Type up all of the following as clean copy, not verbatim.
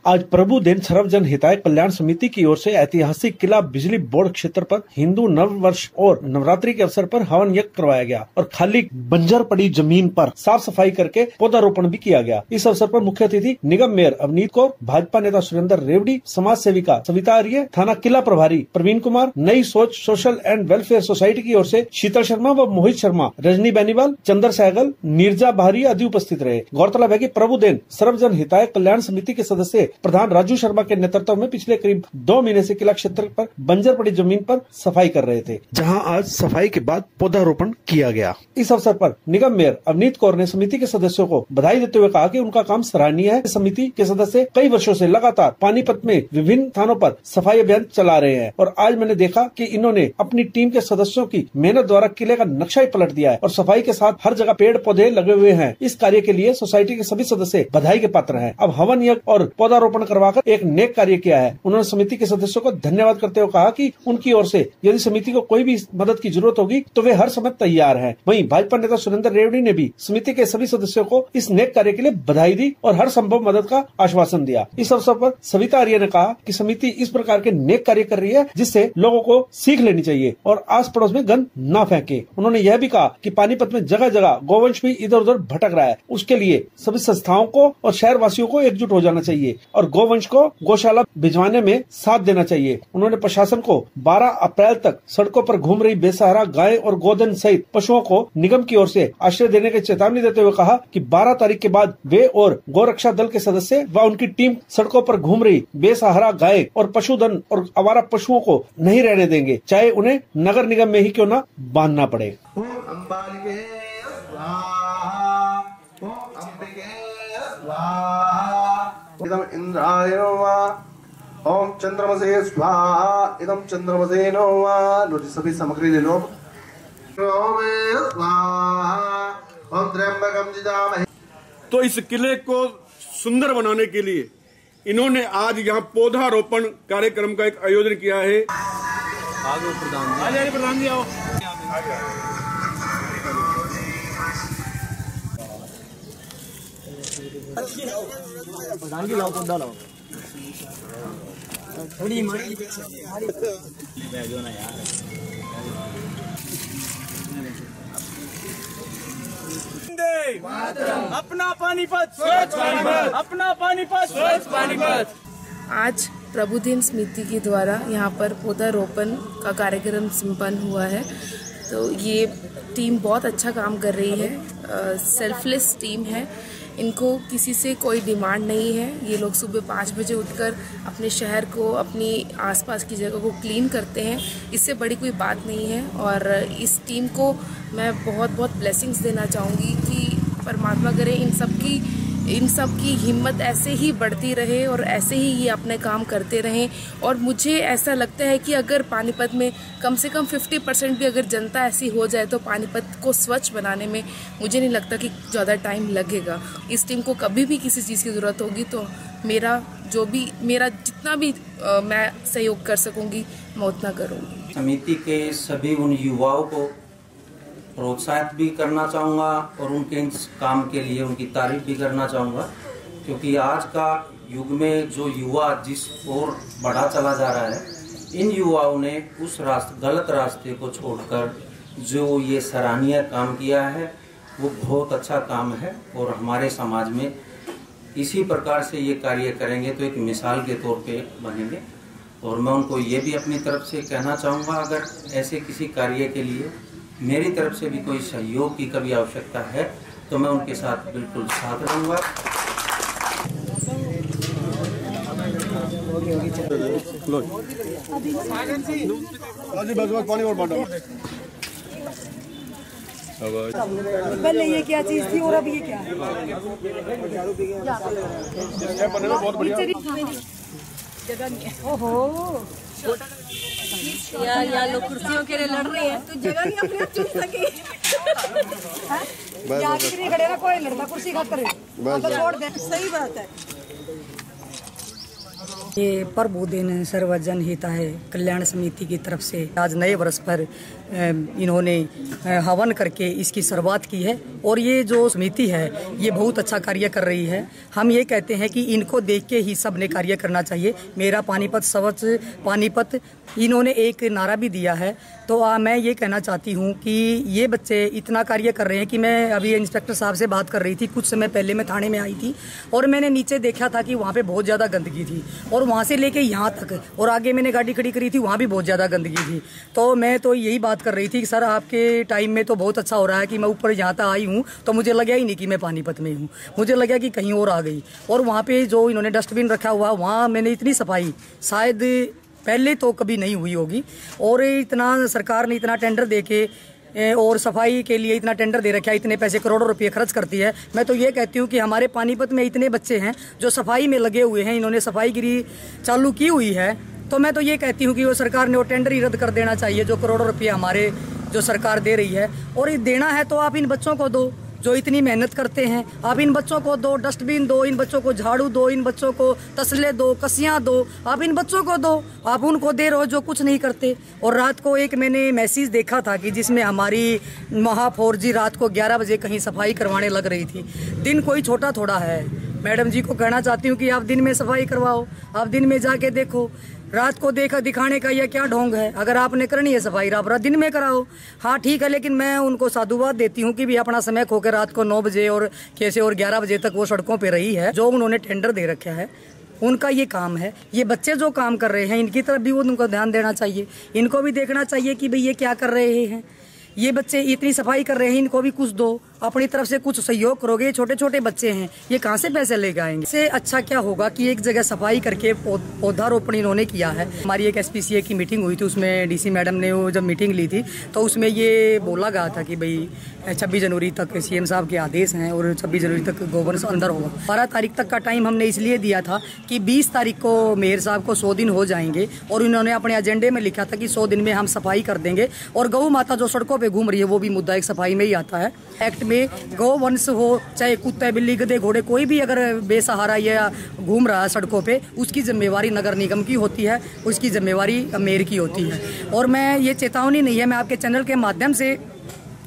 आज प्रभुदेन सर्वजन हिताय कल्याण समिति की ओर से ऐतिहासिक किला बिजली बोर्ड क्षेत्र पर हिंदू नव वर्ष और नवरात्रि के अवसर पर हवन यज्ञ करवाया गया और खाली बंजर पड़ी जमीन पर साफ सफाई करके पौधारोपण भी किया गया। इस अवसर पर मुख्य अतिथि निगम मेयर अवनीत कौर, भाजपा नेता सुरेंद्र रेवड़ी, समाज सेविका सविता आर्य, थाना किला प्रभारी प्रवीण कुमार, नई सोच सोशल एंड वेलफेयर सोसाइटी की ओर से शीतल शर्मा व मोहित शर्मा, रजनी बेनीवाल, चंद्र सहगल, नीरजा बहारी आदि उपस्थित रहे। गौरतलब है कि प्रभुदेन सर्वजन हिताय कल्याण समिति के सदस्य प्रधान राजू शर्मा के नेतृत्व में पिछले करीब 2 महीने से किला क्षेत्र पर बंजर पड़ी जमीन पर सफाई कर रहे थे, जहां आज सफाई के बाद पौधारोपण किया गया। इस अवसर पर निगम मेयर अवनीत कौर ने समिति के सदस्यों को बधाई देते हुए कहा कि उनका काम सराहनीय है। समिति के सदस्य कई वर्षों से लगातार पानीपत में विभिन्न स्थानों पर सफाई अभियान चला रहे हैं और आज मैंने देखा कि इन्होंने अपनी टीम के सदस्यों की मेहनत द्वारा किले का नक्शा ही पलट दिया है और सफाई के साथ हर जगह पेड़ पौधे लगे हुए हैं। इस कार्य के लिए सोसाइटी के सभी सदस्य बधाई के पात्र हैं। अब हवन यज्ञ और पौधारोपण करवाकर एक नेक कार्य किया है। उन्होंने समिति के सदस्यों को धन्यवाद करते हुए कहा कि उनकी ओर से यदि समिति को कोई भी मदद की जरूरत होगी तो वे हर समय तैयार हैं। वहीं भाजपा नेता सुरेंद्र रेवड़ी ने भी समिति के सभी सदस्यों को इस नेक कार्य के लिए बधाई दी और हर संभव मदद का आश्वासन दिया। इस अवसर पर सविता आर्य ने कहा कि समिति इस प्रकार के नेक कार्य कर रही है जिससे लोगों को सीख लेनी चाहिए और आस पड़ोस में गंद न फेंके। उन्होंने यह भी कहा कि पानीपत में जगह जगह गौवंश भी इधर उधर भटक रहा है, उसके लिए सभी संस्थाओं को और शहर वासियों को एकजुट हो जाना चाहिए और गौवंश को गौशाला भिजवाने में साथ देना चाहिए। उन्होंने प्रशासन को 12 अप्रैल तक सड़कों पर घूम रही बेसहारा गाय और गोधन सहित पशुओं को निगम की ओर से आश्रय देने की चेतावनी देते हुए कहा कि 12 तारीख के बाद वे और गौरक्षा दल के सदस्य व उनकी टीम सड़कों पर घूम रही बेसहारा गाय और पशुधन और आवारा पशुओं को नहीं रहने देंगे, चाहे उन्हें नगर निगम में ही क्यों न बांधना पड़े। ओम चंद्रमसे स्वाहा, इदम चंद्रमसे नमः। लो जी सभी सामग्री ले लो। ओम स्वाहा, ओम त्र्यंबकम जिजामहे। तो इस किले को सुंदर बनाने के लिए इन्होंने आज यहाँ पौधारोपण कार्यक्रम का एक आयोजन किया है। आगे प्रधान जी आओ। प्रधान जी लाओ, पौधा लाओ। थोड़ी अपना पानीपत स्वच्छ पानीपत, अपना पानीपत स्वच्छ पानीपत। आज प्रभुदेन समिति के द्वारा यहाँ पर पौधारोपण का कार्यक्रम संपन्न हुआ है। तो ये टीम बहुत अच्छा काम कर रही है, सेल्फलेस टीम है। इनको किसी से कोई डिमांड नहीं है। ये लोग सुबह 5 बजे उठकर अपने शहर को, अपनी आसपास की जगह को क्लीन करते हैं। इससे बड़ी कोई बात नहीं है और इस टीम को मैं बहुत बहुत ब्लेसिंग्स देना चाहूँगी कि परमात्मा करे इन सब की हिम्मत ऐसे ही बढ़ती रहे और ऐसे ही ये अपने काम करते रहें। और मुझे ऐसा लगता है कि अगर पानीपत में कम से कम 50% भी अगर जनता ऐसी हो जाए तो पानीपत को स्वच्छ बनाने में मुझे नहीं लगता कि ज़्यादा टाइम लगेगा। इस टीम को कभी भी किसी चीज़ की ज़रूरत होगी तो मेरा जितना भी मैं सहयोग कर सकूँगी मैं उतना करूँगी। समिति के सभी उन युवाओं को प्रोत्साहित भी करना चाहूँगा और उनके इस काम के लिए उनकी तारीफ भी करना चाहूँगा, क्योंकि आज का युग में जो युवा जिस ओर बढ़ा चला जा रहा है, इन युवाओं ने उस गलत रास्ते को छोड़कर जो ये सराहनीय काम किया है वो बहुत अच्छा काम है और हमारे समाज में इसी प्रकार से ये कार्य करेंगे तो एक मिसाल के तौर पे बनेंगे। और मैं उनको ये भी अपनी तरफ से कहना चाहूँगा, अगर ऐसे किसी कार्य के लिए मेरी तरफ से भी कोई सहयोग की कभी आवश्यकता है तो मैं उनके साथ बिल्कुल साथ रहूँगा। पहले ये क्या चीज थी और अब ये क्या है? जगह नहीं है। ओहो, या लोग कुर्सियों के लिए लड़ रहे हैं तो जगह नहीं अपने चुन सके। खड़े ना कोई लड़का कुर्सी खाकर छोड़ दे। सही बात है। ये प्रभुदेन सर्वजन हिताय कल्याण समिति की तरफ से आज नए वर्ष पर इन्होंने हवन करके इसकी शुरुआत की है और ये जो समिति है ये बहुत अच्छा कार्य कर रही है। हम ये कहते हैं कि इनको देख के ही सब ने कार्य करना चाहिए। मेरा पानीपत स्वच्छ पानीपत इन्होंने एक नारा भी दिया है। तो मैं ये कहना चाहती हूँ कि ये बच्चे इतना कार्य कर रहे हैं कि मैं अभी इंस्पेक्टर साहब से बात कर रही थी, कुछ समय पहले मैं थाने में आई थी और मैंने नीचे देखा था कि वहाँ पे बहुत ज़्यादा गंदगी थी और वहाँ से लेके यहाँ तक और आगे मैंने गाड़ी खड़ी करी थी, वहाँ भी बहुत ज़्यादा गंदगी थी। तो मैं तो यही बात कर रही थी कि सर आपके टाइम में तो बहुत अच्छा हो रहा है कि मैं ऊपर यहाँ तक आई हूँ तो मुझे लगा ही नहीं कि मैं पानीपत में हूँ, मुझे लगा कि कहीं और आ गई। और वहाँ पे जो इन्होंने डस्टबिन रखा हुआ वहाँ मैंने इतनी सफाई शायद पहले तो कभी नहीं हुई होगी। और इतना सरकार ने इतना टेंडर देके और सफाई के लिए इतना टेंडर दे रखा है, इतने पैसे करोड़ों रुपए खर्च करती है। मैं तो ये कहती हूँ कि हमारे पानीपत में इतने बच्चे हैं जो सफाई में लगे हुए हैं, इन्होंने सफाईगिरी चालू की हुई है। तो मैं तो ये कहती हूँ कि वो सरकार ने वो टेंडर ही रद्द कर देना चाहिए जो करोड़ों रुपये हमारे जो सरकार दे रही है। और ये देना है तो आप इन बच्चों को दो जो इतनी मेहनत करते हैं, आप इन बच्चों को दो डस्टबिन दो, इन बच्चों को झाड़ू दो, इन बच्चों को तसले दो, कसियाँ दो, आप इन बच्चों को दो। आप उनको दे रहे हो जो कुछ नहीं करते। और रात को एक मैंने मैसेज देखा था कि जिसमें हमारी महापौर जी रात को 11 बजे कहीं सफाई करवाने लग रही थी। दिन कोई छोटा थोड़ा है। मैडम जी को कहना चाहती हूँ कि आप दिन में सफाई करवाओ, आप दिन में जाके देखो। रात को देखा दिखाने का यह क्या ढोंग है? अगर आपने करनी है सफाई आप रात दिन में कराओ। हाँ ठीक है, लेकिन मैं उनको साधुवाद देती हूँ कि भी अपना समय खो के रात को 9 बजे और कैसे और 11 बजे तक वो सड़कों पे रही है। जो उन्होंने टेंडर दे रखा है उनका ये काम है। ये बच्चे जो काम कर रहे हैं इनकी तरफ भी वो उनको ध्यान देना चाहिए, इनको भी देखना चाहिए कि भाई ये क्या कर रहे हैं। ये बच्चे इतनी सफाई कर रहे हैं, इनको भी कुछ दो, अपनी तरफ से कुछ सहयोग करोगे। छोटे छोटे बच्चे हैं, ये कहाँ से पैसे लेके आएंगे? इससे अच्छा क्या होगा कि एक जगह सफाई करके पौधारोपण इन्होंने किया है। हमारी एक SPCA की मीटिंग हुई थी, उसमें DC मैडम ने वो जब मीटिंग ली थी तो उसमें ये बोला गया था कि भाई 26 जनवरी तक CM साहब के आदेश हैं और 26 जनवरी तक गोवर्धन अंदर होगा। 12 तारीख तक का टाइम हमने इसलिए दिया था कि 20 तारीख को मेयर साहब को 100 दिन हो जाएंगे और इन्होंने अपने एजेंडे में लिखा था कि 100 दिन में हम सफाई कर देंगे। और गौ माता जो सड़कों पे घूम रही है वो भी मुद्दा एक सफाई में ही आता है। एक्ट में गौ वंश हो, चाहे कुत्ते बिल्ली गधे घोड़े कोई भी अगर बेसहारा या घूम रहा है सड़कों पे, उसकी जिम्मेवारी नगर निगम की होती है, उसकी जिम्मेवारी मेयर की होती है। और मैं ये चेतावनी नहीं है, मैं आपके चैनल के माध्यम से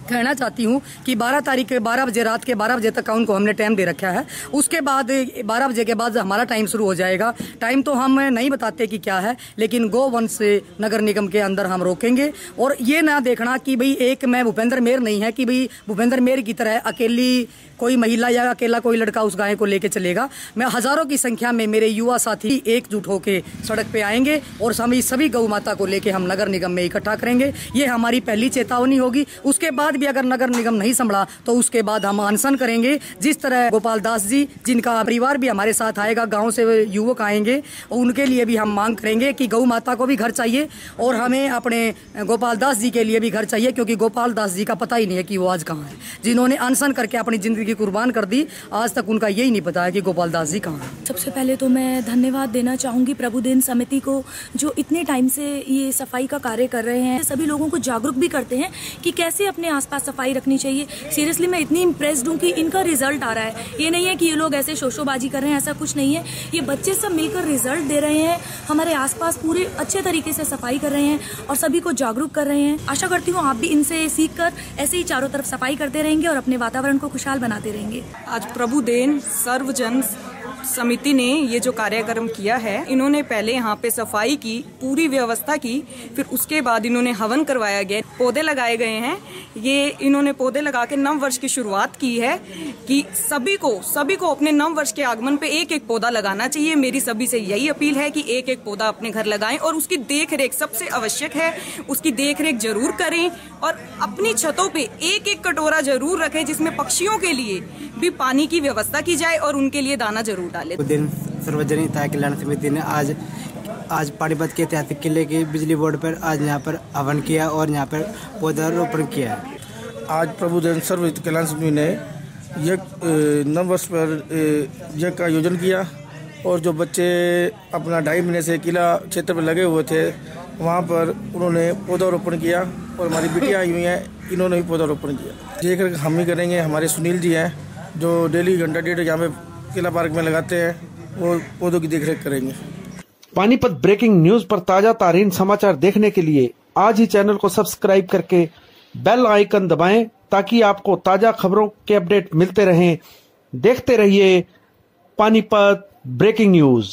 कहना चाहती हूँ कि 12 तारीख के 12 बजे रात के 12 बजे तक का उनको हमने टाइम दे रखा है। उसके बाद 12 बजे के बाद हमारा टाइम शुरू हो जाएगा। टाइम तो हम नहीं बताते कि क्या है, लेकिन गोवंश नगर निगम के अंदर हम रोकेंगे। और ये ना देखना कि भाई एक मैं भूपेंद्र मेयर नहीं है कि भाई भूपेंद्र मेयर की तरह अकेली कोई महिला या अकेला कोई लड़का उस गाय को लेके चलेगा। मैं हजारों की संख्या में मेरे युवा साथी एकजुट होके सड़क पे आएंगे और सभी गौ माता को लेके हम नगर निगम में इकट्ठा करेंगे। ये हमारी पहली चेतावनी होगी। उसके बाद भी अगर नगर निगम नहीं संभला तो उसके बाद हम अनशन करेंगे। जिस तरह गोपाल दास जी, जिनका परिवार भी हमारे साथ आएगा, गाँव से युवक आएंगे, उनके लिए भी हम मांग करेंगे कि गौ माता को भी घर चाहिए और हमें अपने गोपाल दास जी के लिए भी घर चाहिए, क्योंकि गोपाल दास जी का पता ही नहीं है कि वो आज कहाँ है। जिन्होंने अनशन करके अपनी जिंदगी की कुर्बान कर दी, आज तक उनका यही नहीं पता है कि गोपाल दास जी कहाँ हैं। सबसे पहले तो मैं धन्यवाद देना चाहूंगी प्रभुदेन समिति को, जो इतने टाइम से ये सफाई का कार्य कर रहे हैं। सभी लोगों को जागरूक भी करते हैं कि कैसे अपने आसपास सफाई रखनी चाहिए। सीरियसली मैं इतनी इम्प्रेस्ड हूँ कि इनका रिजल्ट आ रहा है। ये नहीं है कि ये लोग ऐसे शोशोबाजी कर रहे हैं, ऐसा कुछ नहीं है। ये बच्चे सब मिलकर रिजल्ट दे रहे हैं, हमारे आसपास पूरे अच्छे तरीके से सफाई कर रहे हैं और सभी को जागरूक कर रहे हैं। आशा करती हूँ आप भी इनसे सीख कर ऐसे ही चारों तरफ सफाई करते रहेंगे और अपने वातावरण को खुशहाल बनाते रहेंगे। आज प्रभुदेन सर्वजन समिति ने ये जो कार्यक्रम किया है, इन्होंने पहले यहाँ पे सफाई की, पूरी व्यवस्था की, फिर उसके बाद इन्होंने हवन करवाया गया, पौधे लगाए गए हैं। ये इन्होंने पौधे लगा के नव वर्ष की शुरुआत की है कि सभी को अपने नव वर्ष के आगमन पे एक एक पौधा लगाना चाहिए। मेरी सभी से यही अपील है कि एक एक पौधा अपने घर लगाएं और उसकी देख रेख सबसे आवश्यक है, उसकी देख रेख जरूर करें और अपनी छतों पे एक एक कटोरा जरूर रखें जिसमें पक्षियों के लिए भी पानी की व्यवस्था की जाए और उनके लिए दाना जरूर डालें। दिन सार्वजनिक हिताय कल्याण समिति ने आज पानीपत के ऐतिहासिक किले के बिजली बोर्ड पर आज यहाँ पर हवन किया और यहाँ पर पौधारोपण किया है। आज प्रभुदेन सर्वहित कल्याण समिति ने नव वर्ष पर यज्ञ का आयोजन किया और जो बच्चे अपना 2.5 महीने से किला क्षेत्र में लगे हुए थे वहाँ पर उन्होंने पौधारोपण किया और हमारी बिटियाँ आई हुई हैं, इन्होंने भी पौधारोपण किया। देखकर हम ही करेंगे। हमारे सुनील जी हैं जो डेली घंटा 1.5 यहाँ पे किला पार्क में लगाते हैं, वो पौधों की देखरेख करेंगे। पानीपत ब्रेकिंग न्यूज पर ताजा तारीन समाचार देखने के लिए आज ही चैनल को सब्सक्राइब करके बेल आइकन दबाएं ताकि आपको ताजा खबरों के अपडेट मिलते रहें। देखते रहिए पानीपत ब्रेकिंग न्यूज।